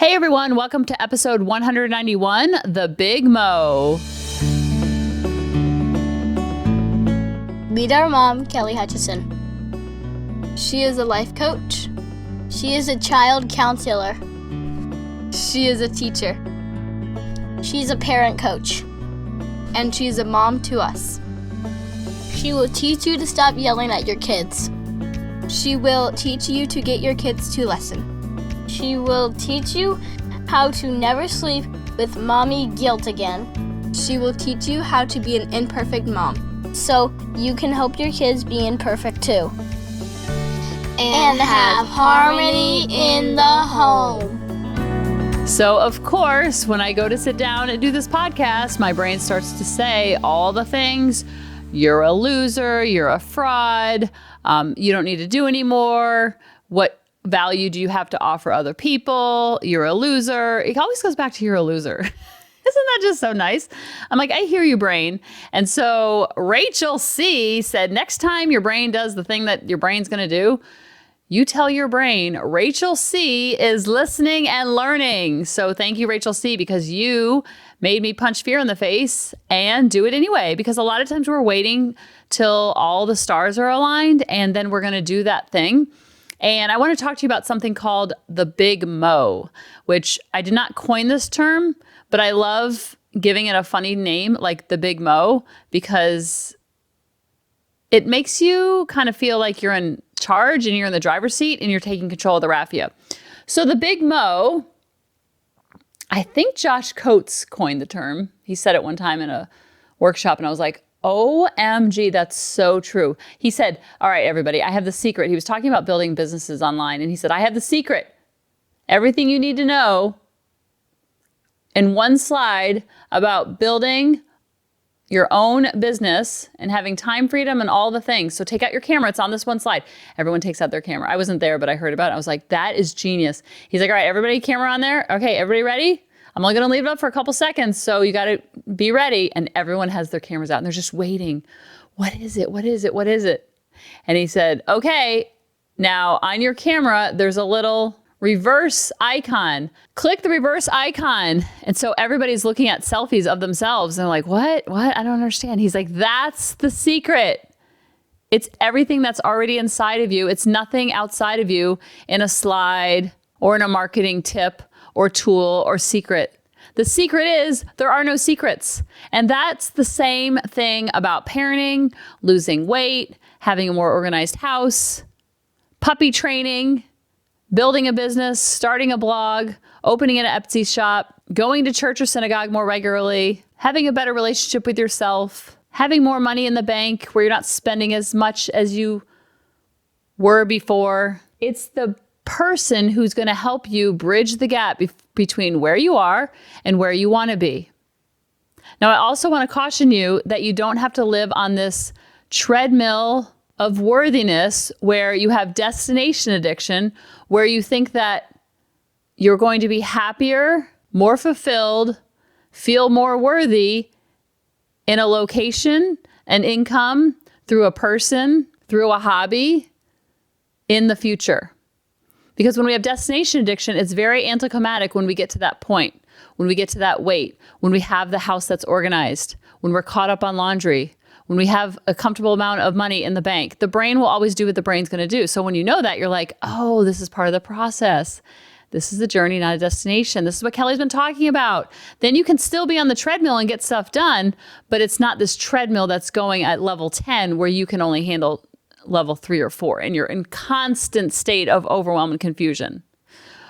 Hey everyone, welcome to episode 191, The Big Mo. Meet our mom, Kelly Hutchison. She is a life coach. She is a child counselor. She is a teacher. She's a parent coach. And she's a mom to us. She will teach you to stop yelling at your kids. She will teach you to get your kids to listen. She will teach you how to never sleep with mommy guilt again. She will teach you how to be an imperfect mom, so you can help your kids be imperfect too. And have harmony in the home. So, of course, when I go to sit down and do this podcast, my brain starts to say all the things. You're a loser, you're a fraud, you don't need to do anymore. What value do you have to offer other people? You're a loser. It always goes back to you're a loser. Isn't that just so nice? I'm like, I hear you, brain. And so Rachel C. said, next time your brain does the thing that your brain's going to do, you tell your brain, Rachel C. is listening and learning. So thank you, Rachel C., because you made me punch fear in the face and do it anyway. Because a lot of times we're waiting till all the stars are aligned and then we're going to do that thing. And I want to talk to you about something called the Big Mo, which I did not coin this term, but I love giving it a funny name like the Big Mo because it makes you kind of feel like you're in charge and you're in the driver's seat and you're taking control of the raffia. So the Big Mo, I think Josh Coates coined the term. He said it one time in a workshop and I was like, OMG, that's so true. He said, all right, everybody, I have the secret. He was talking about building businesses online. And he said, I have the secret. Everything you need to know in one slide about building your own business and having time freedom and all the things. So take out your camera. It's on this one slide. Everyone takes out their camera. I wasn't there, but I heard about it. I was like, that is genius. He's like, all right, everybody, camera on there. Okay, everybody ready? I'm only going to leave it up for a couple seconds, so you got to be ready. And everyone has their cameras out, and they're just waiting. What is it? What is it? What is it? And he said, okay, now on your camera, there's a little reverse icon. Click the reverse icon. And so everybody's looking at selfies of themselves, and they're like, what? What? I don't understand. He's like, that's the secret. It's everything that's already inside of you. It's nothing outside of you in a slide or in a marketing tip or tool or secret. The secret is there are no secrets. And that's the same thing about parenting, losing weight, having a more organized house, puppy training, building a business, starting a blog, opening an Etsy shop, going to church or synagogue more regularly, having a better relationship with yourself, having more money in the bank where you're not spending as much as you were before. It's the person who's going to help you bridge the gap between where you are and where you want to be. Now, I also want to caution you that you don't have to live on this treadmill of worthiness where you have destination addiction, where you think that you're going to be happier, more fulfilled, feel more worthy in a location, an income, through a person, through a hobby in the future. Because when we have destination addiction, it's very anticlimactic when we get to that point, when we get to that weight, when we have the house that's organized, when we're caught up on laundry, when we have a comfortable amount of money in the bank. The brain will always do what the brain's going to do. So when you know that, you're like, oh, this is part of the process. This is a journey, not a destination. This is what Kelly's been talking about. Then you can still be on the treadmill and get stuff done, but it's not this treadmill that's going at level 10 where you can only handle level 3 or 4, and you're in constant state of overwhelm and confusion.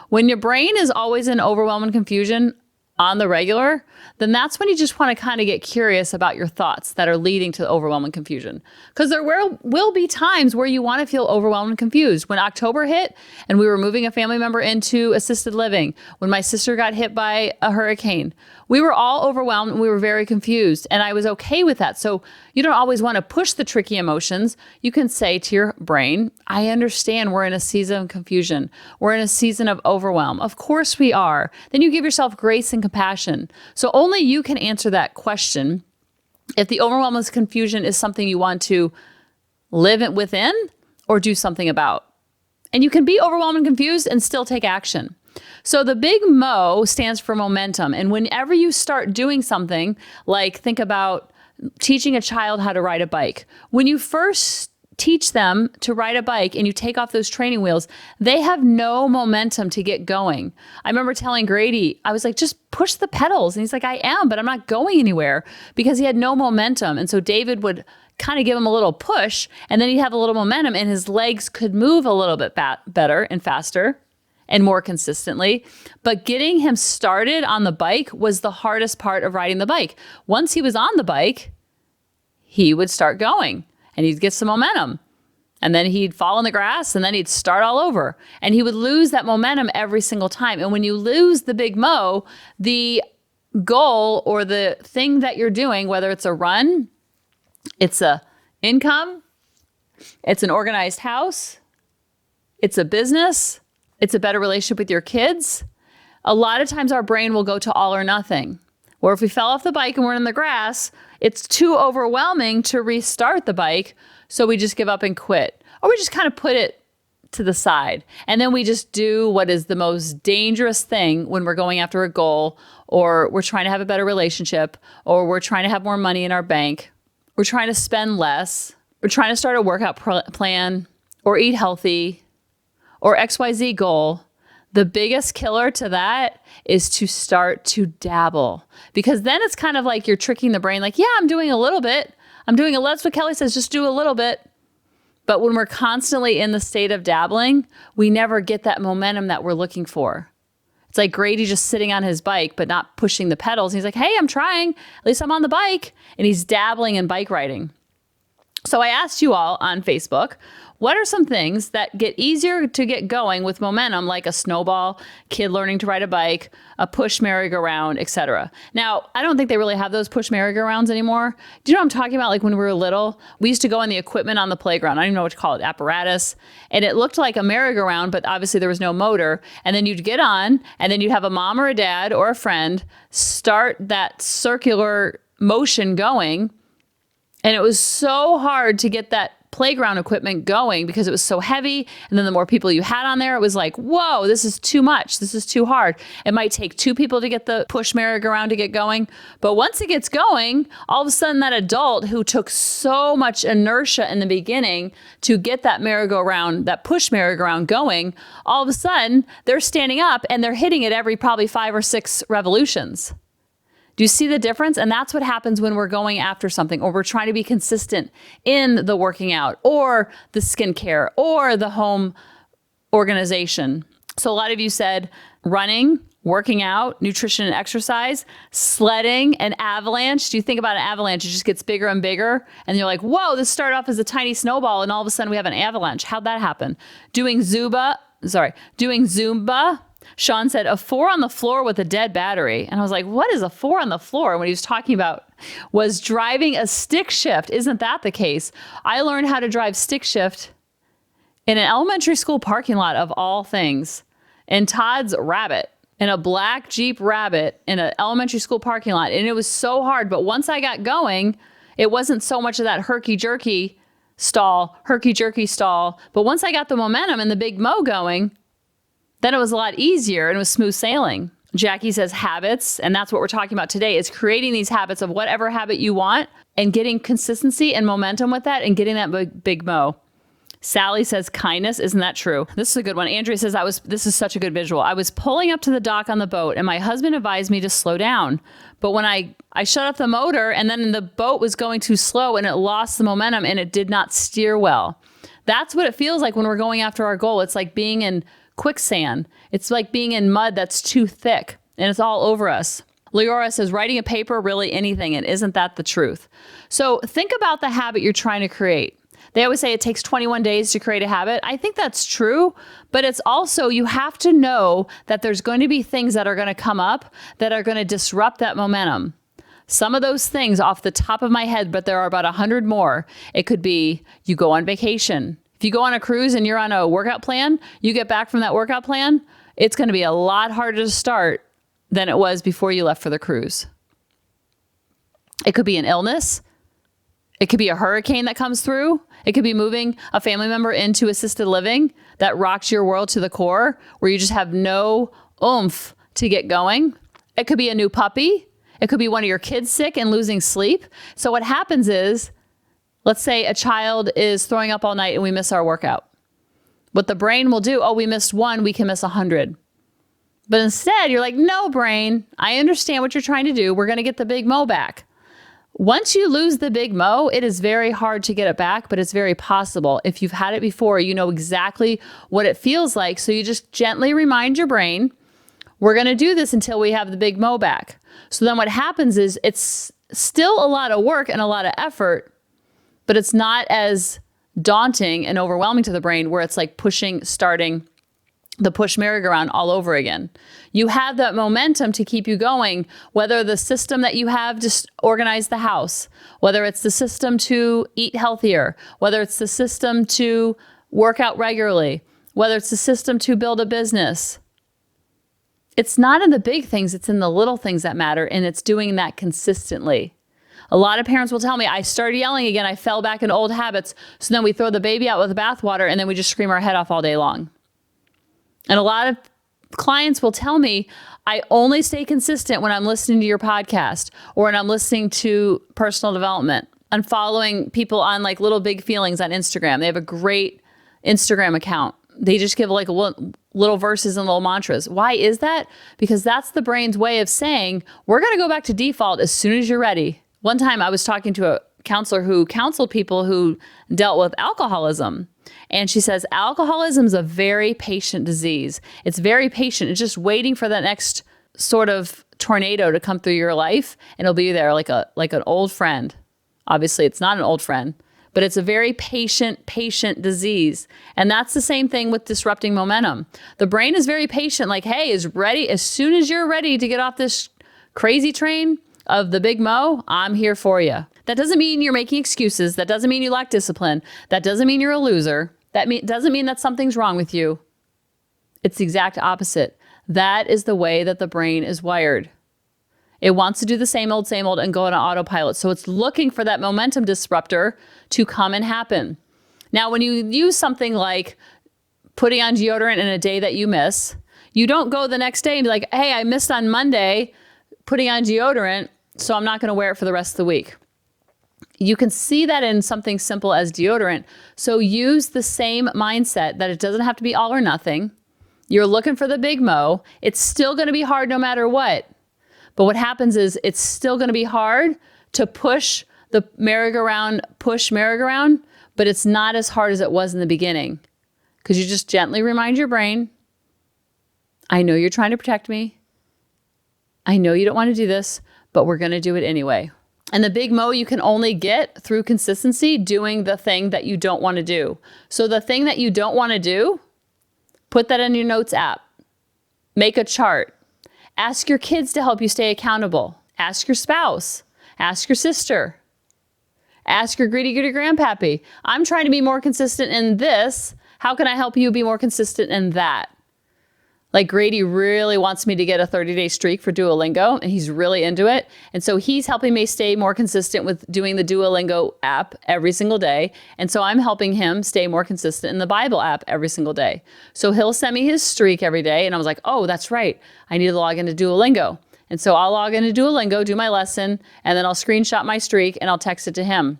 When your brain is always in overwhelm and confusion on the regular, then that's when you just want to kind of get curious about your thoughts that are leading to overwhelm and confusion. Because there will be times where you want to feel overwhelmed and confused. When October hit and we were moving a family member into assisted living, when my sister got hit by a hurricane, we were all overwhelmed and we were very confused. And I was okay with that. So you don't always want to push the tricky emotions. You can say to your brain, I understand we're in a season of confusion. We're in a season of overwhelm. Of course we are. Then you give yourself grace and compassion. So only you can answer that question. If the overwhelm and confusion is something you want to live within or do something about. And you can be overwhelmed and confused and still take action. So the big MO stands for momentum. And whenever you start doing something, like think about teaching a child how to ride a bike. When you first teach them to ride a bike and you take off those training wheels, they have no momentum to get going. I remember telling Grady, I was like, just push the pedals. And he's like, I am, but I'm not going anywhere, because he had no momentum. And so David would kind of give him a little push, and then he'd have a little momentum and his legs could move a little bit better and faster and more consistently. But getting him started on the bike was the hardest part of riding the bike. Once he was on the bike, he would start going and he'd get some momentum. And then he'd fall in the grass and then he'd start all over. And he would lose that momentum every single time. And when you lose the big mo, the goal or the thing that you're doing, whether it's a run, it's a income, it's an organized house, it's a business, it's a better relationship with your kids. A lot of times our brain will go to all or nothing. Or if we fell off the bike and we're in the grass, it's too overwhelming to restart the bike. So we just give up and quit. Or we just kind of put it to the side. And then we just do what is the most dangerous thing when we're going after a goal, or we're trying to have a better relationship, or we're trying to have more money in our bank. We're trying to spend less. We're trying to start a workout plan or eat healthy or XYZ goal. The biggest killer to that is to start to dabble, because then it's kind of like you're tricking the brain. Like, yeah, I'm doing a little bit. That's what Kelly says, just do a little bit. But when we're constantly in the state of dabbling, we never get that momentum that we're looking for. It's like Grady just sitting on his bike, but not pushing the pedals. He's like, hey, I'm trying. At least I'm on the bike. And he's dabbling in bike riding. So I asked you all on Facebook, what are some things that get easier to get going with momentum, like a snowball, kid learning to ride a bike, a push merry-go-round, etc.? Now, I don't think they really have those push merry-go-rounds anymore. Do you know what I'm talking about? Like when we were little, we used to go on the equipment on the playground. I don't even know what to call it, apparatus. And it looked like a merry-go-round, but obviously there was no motor. And then you'd get on, and then you'd have a mom or a dad or a friend start that circular motion going. And it was so hard to get that playground equipment going because it was so heavy. And then the more people you had on there, it was like, whoa, this is too much. This is too hard. It might take two people to get the push merry-go-round to get going. But once it gets going, all of a sudden that adult who took so much inertia in the beginning to get that merry-go-round, that push merry-go-round going, all of a sudden they're standing up and they're hitting it every probably 5 or 6 revolutions. Do you see the difference? And that's what happens when we're going after something, or we're trying to be consistent in the working out or the skincare or the home organization. So a lot of you said running, working out, nutrition and exercise, sledding, and avalanche. Do you think about an avalanche? It just gets bigger and bigger. And you're like, whoa, this started off as a tiny snowball and all of a sudden we have an avalanche. How'd that happen? Doing Zumba. Sean said, a 4 on the floor with a dead battery. And I was like, what is a 4 on the floor? And what he was talking about was driving a stick shift. Isn't that the case? I learned how to drive stick shift in an elementary school parking lot of all things, in Todd's Rabbit, in a black Jeep Rabbit in an elementary school parking lot. And it was so hard. But once I got going, it wasn't so much of that herky-jerky stall. But once I got the momentum and the big mo going, then it was a lot easier and it was smooth sailing. Jackie says habits, and that's what we're talking about today, is creating these habits of whatever habit you want and getting consistency and momentum with that and getting that big mo. Sally says kindness. Isn't that true? This is a good one. Andrea says, this is such a good visual. I was pulling up to the dock on the boat and my husband advised me to slow down. But when I shut off the motor and then the boat was going too slow and it lost the momentum and it did not steer well. That's what it feels like when we're going after our goal. It's like being in quicksand. It's like being in mud that's too thick and it's all over us. Leora says, writing a paper, really anything. And isn't that the truth? So think about the habit you're trying to create. They always say it takes 21 days to create a habit. I think that's true, but it's also, you have to know that there's going to be things that are going to come up that are going to disrupt that momentum. Some of those things off the top of my head, but there are about 100 more. It could be you go on vacation. If you go on a cruise and you're on a workout plan, you get back from that workout plan, it's going to be a lot harder to start than it was before you left for the cruise. It could be an illness. It could be a hurricane that comes through. It could be moving a family member into assisted living that rocks your world to the core, where you just have no oomph to get going. It could be a new puppy. It could be one of your kids sick and losing sleep. So what happens is, let's say a child is throwing up all night and we miss our workout. What the brain will do, we missed one, we can miss 100. But instead, you're like, no, brain, I understand what you're trying to do. We're going to get the big mo back. Once you lose the big mo, it is very hard to get it back, but it's very possible. If you've had it before, you know exactly what it feels like. So you just gently remind your brain, we're going to do this until we have the big mo back. So then what happens is it's still a lot of work and a lot of effort, but it's not as daunting and overwhelming to the brain where it's like starting the push merry-go-round all over again. You have that momentum to keep you going, whether the system that you have to organize the house, whether it's the system to eat healthier, whether it's the system to work out regularly, whether it's the system to build a business. It's not in the big things, it's in the little things that matter, and it's doing that consistently. A lot of parents will tell me, I started yelling again, I fell back into old habits, so then we throw the baby out with the bathwater and then we just scream our head off all day long. And a lot of clients will tell me, I only stay consistent when I'm listening to your podcast or when I'm listening to personal development. I'm following people on like Little Big Feelings on Instagram. They have a great Instagram account. They just give like little verses and little mantras. Why is that? Because that's the brain's way of saying, we're going to go back to default as soon as you're ready. One time I was talking to a counselor who counseled people who dealt with alcoholism. And she says, alcoholism is a very patient disease. It's very patient. It's just waiting for that next sort of tornado to come through your life. And it'll be there like an old friend. Obviously, it's not an old friend, but it's a very patient disease. And that's the same thing with disrupting momentum. The brain is very patient, like, hey, is ready. As soon as you're ready to get off this crazy train of the big mo, I'm here for you. That doesn't mean you're making excuses. That doesn't mean you lack discipline. That doesn't mean you're a loser. That doesn't mean that something's wrong with you. It's the exact opposite. That is the way that the brain is wired. It wants to do the same old, and go on autopilot. So it's looking for that momentum disruptor to come and happen. Now, when you use something like putting on deodorant in a day that you miss, you don't go the next day and be like, hey, I missed on Monday putting on deodorant, so I'm not going to wear it for the rest of the week. You can see that in something simple as deodorant. So use the same mindset that it doesn't have to be all or nothing. You're looking for the big mo. It's still going to be hard no matter what. But what happens is it's still going to be hard to push the merry-go-round, but it's not as hard as it was in the beginning. Because you just gently remind your brain, I know you're trying to protect me. I know you don't want to do this, but we're going to do it anyway. And the big mo you can only get through consistency doing the thing that you don't want to do. So the thing that you don't want to do, put that in your notes app. Make a chart. Ask your kids to help you stay accountable. Ask your spouse. Ask your sister. Ask your gritty grandpappy. I'm trying to be more consistent in this. How can I help you be more consistent in that? Like Grady really wants me to get a 30-day streak for Duolingo, and he's really into it. And so he's helping me stay more consistent with doing the Duolingo app every single day. And so I'm helping him stay more consistent in the Bible app every single day. So he'll send me his streak every day. And I was like, oh, that's right. I need to log into Duolingo. And so I'll log into Duolingo, do my lesson, and then I'll screenshot my streak and I'll text it to him.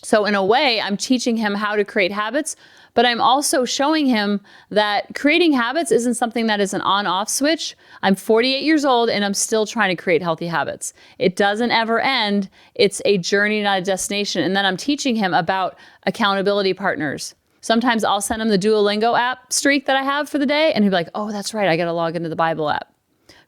So in a way, I'm teaching him how to create habits, but I'm also showing him that creating habits isn't something that is an on-off switch. I'm 48 years old and I'm still trying to create healthy habits. It doesn't ever end. It's a journey, not a destination. And then I'm teaching him about accountability partners. Sometimes I'll send him the Duolingo app streak that I have for the day, and he'll be like, oh, that's right, I got to log into the Bible app.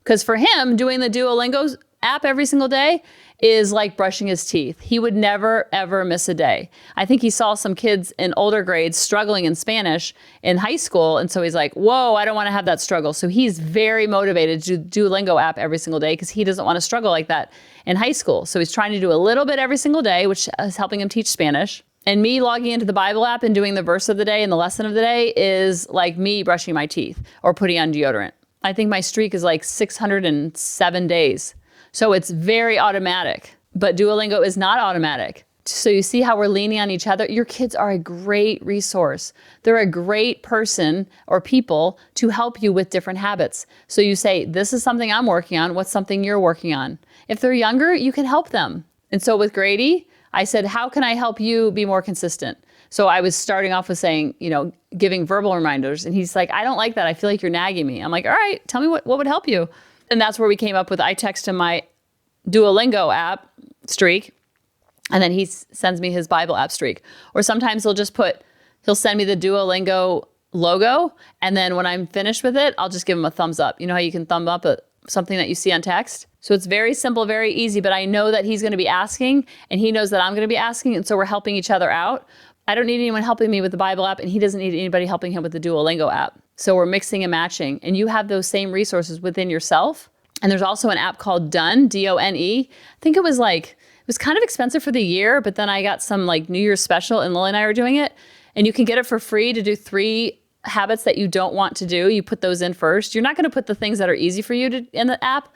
Because for him, doing the Duolingo app every single day is like brushing his teeth. He would never, ever miss a day. I think he saw some kids in older grades struggling in Spanish in high school. And so he's like, whoa, I don't want to have that struggle. So he's very motivated to do Duolingo app every single day because he doesn't want to struggle like that in high school. So he's trying to do a little bit every single day, which is helping him teach Spanish. And me logging into the Bible app and doing the verse of the day and the lesson of the day is like me brushing my teeth or putting on deodorant. I think my streak is like 607 days. So it's very automatic, but Duolingo is not automatic. So you see how we're leaning on each other? Your kids are a great resource. They're a great person or people to help you with different habits. So you say, this is something I'm working on. What's something you're working on? If they're younger, you can help them. And so with Grady, I said, how can I help you be more consistent? So I was starting off with saying, giving verbal reminders. And he's like, I don't like that. I feel like you're nagging me. I'm like, all right, tell me what would help you. And that's where we came up with, I text him my Duolingo app streak. And then he sends me his Bible app streak. Or sometimes he'll send me the Duolingo logo. And then when I'm finished with it, I'll just give him a thumbs up. You know how you can thumb up something that you see on text? So it's very simple, very easy, but I know that he's going to be asking and he knows that I'm going to be asking. And so we're helping each other out. I don't need anyone helping me with the Bible app and he doesn't need anybody helping him with the Duolingo app. So we're mixing and matching and you have those same resources within yourself. And there's also an app called Done, D-O-N-E. I think it was kind of expensive for the year, but then I got some New Year's special and Lily and I were doing it. And you can get it for free to do 3 habits that you don't want to do. You put those in first. You're not going to put the things that are easy for you in the app,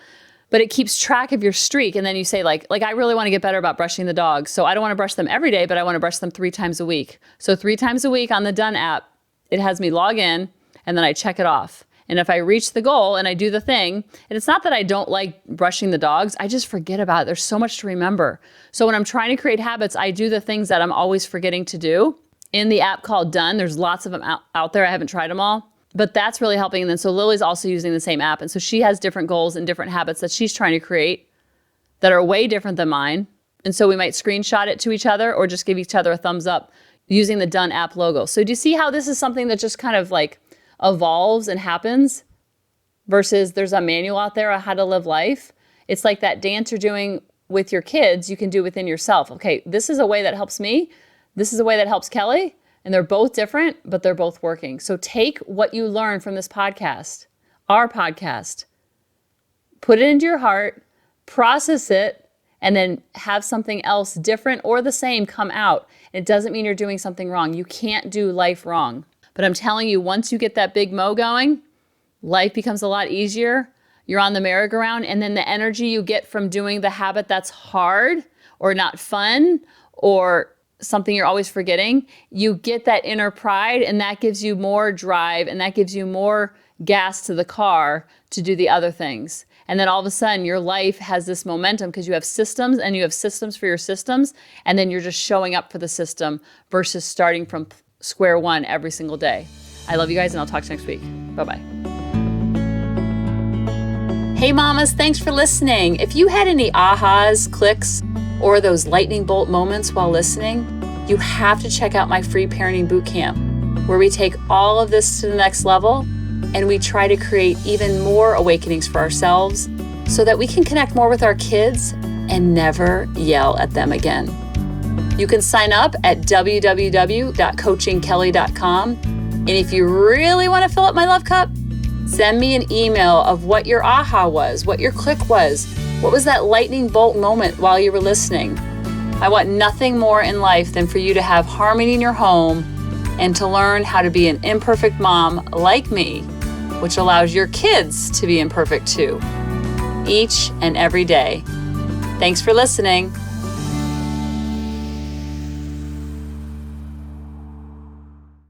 but it keeps track of your streak. And then you say like I really want to get better about brushing the dogs. So I don't want to brush them every day, but I want to brush them 3 times a week. So 3 times a week on the Done app, it has me log in and then I check it off. And if I reach the goal and I do the thing, and it's not that I don't like brushing the dogs, I just forget about it. There's so much to remember. So when I'm trying to create habits, I do the things that I'm always forgetting to do. In the app called Done, there's lots of them out there. I haven't tried them all, but that's really helping. And then so Lily's also using the same app. And so she has different goals and different habits that she's trying to create that are way different than mine. And so we might screenshot it to each other or just give each other a thumbs up using the Done app logo. So do you see how this is something that just kind of evolves and happens versus there's a manual out there on how to live life? It's like that dance you're doing with your kids, you can do within yourself. Okay, this is a way that helps me. This is a way that helps Kelly. And they're both different, but they're both working. So take what you learn from this podcast, our podcast, put it into your heart, process it, and then have something else different or the same come out. It doesn't mean you're doing something wrong. You can't do life wrong. But I'm telling you, once you get that big mo going, life becomes a lot easier. You're on the merry-go-round, and then the energy you get from doing the habit that's hard or not fun or something you're always forgetting, you get that inner pride, and that gives you more drive, and that gives you more gas to the car to do the other things. And then all of a sudden, your life has this momentum because you have systems, and you have systems for your systems, and then you're just showing up for the system versus starting from square one every single day. I love you guys, and I'll talk to you next week. Bye-bye. Hey mamas, thanks for listening. If you had any ahas, clicks, or those lightning bolt moments while listening, you have to check out my free parenting bootcamp, where we take all of this to the next level and we try to create even more awakenings for ourselves so that we can connect more with our kids and never yell at them again. You can sign up at www.coachingkelly.com. And if you really want to fill up my love cup, send me an email of what your aha was, what your click was, what was that lightning bolt moment while you were listening. I want nothing more in life than for you to have harmony in your home and to learn how to be an imperfect mom like me, which allows your kids to be imperfect too, each and every day. Thanks for listening.